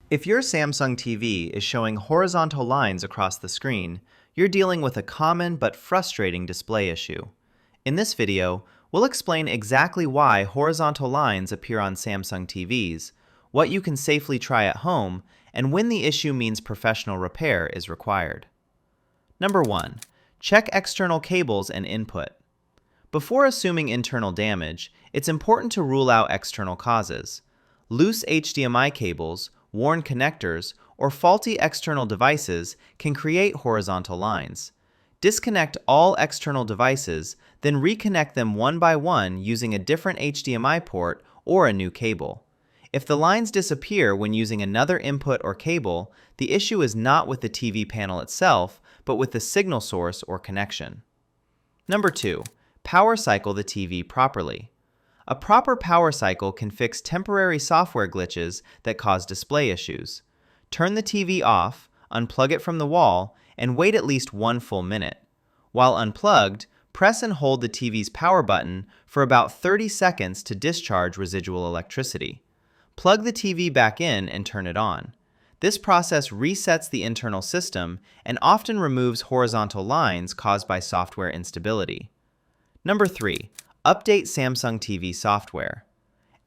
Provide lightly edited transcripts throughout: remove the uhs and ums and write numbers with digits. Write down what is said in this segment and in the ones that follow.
If your Samsung TV is showing horizontal lines across the screen, you're dealing with a common but frustrating display issue. In this video, we'll explain exactly why horizontal lines appear on Samsung TVs, what you can safely try at home, and when the issue means professional repair is required. Number 1. Check external cables and input. Before assuming internal damage, it's important to rule out external causes. Loose HDMI cables, worn connectors, or faulty external devices can create horizontal lines. Disconnect all external devices, then reconnect them one by one using a different HDMI port or a new cable. If the lines disappear when using another input or cable, the issue is not with the TV panel itself, but with the signal source or connection. Number 2. Power cycle the TV properly. A proper power cycle can fix temporary software glitches that cause display issues. Turn the TV off, unplug it from the wall, and wait at least 1 full minute. While unplugged, press and hold the TV's power button for about 30 seconds to discharge residual electricity. Plug the TV back in and turn it on. This process resets the internal system and often removes horizontal lines caused by software instability. Number 3. Update Samsung TV software.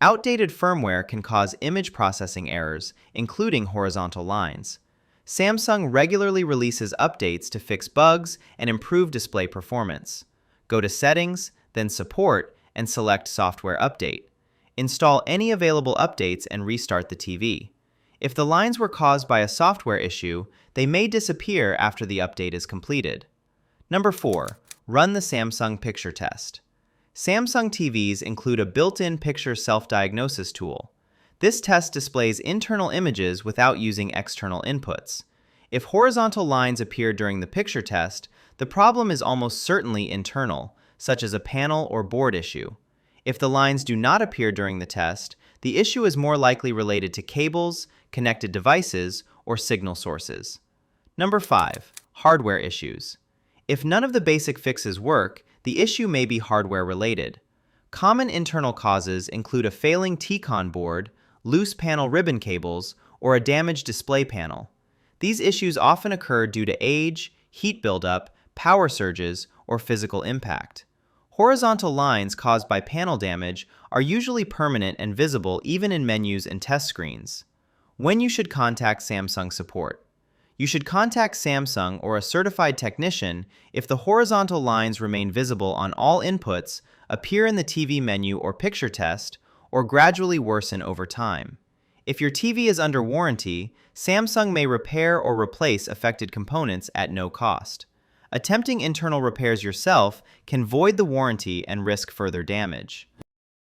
Outdated firmware can cause image processing errors, including horizontal lines. Samsung regularly releases updates to fix bugs and improve display performance. Go to Settings, then Support, and select Software Update. Install any available updates and restart the TV. If the lines were caused by a software issue, they may disappear after the update is completed. Number 4. Run the Samsung Picture Test. Samsung TVs include a built-in picture self-diagnosis tool. This test displays internal images without using external inputs. If horizontal lines appear during the picture test, the problem is almost certainly internal, such as a panel or board issue. If the lines do not appear during the test, the issue is more likely related to cables, connected devices, or signal sources. Number 5. Hardware issues. If none of the basic fixes work, the issue may be hardware-related. Common internal causes include a failing T-Con board, loose panel ribbon cables, or a damaged display panel. These issues often occur due to age, heat buildup, power surges, or physical impact. Horizontal lines caused by panel damage are usually permanent and visible even in menus and test screens. When you should contact Samsung support. You should contact Samsung or a certified technician if the horizontal lines remain visible on all inputs, appear in the TV menu or picture test, or gradually worsen over time. If your TV is under warranty, Samsung may repair or replace affected components at no cost. Attempting internal repairs yourself can void the warranty and risk further damage.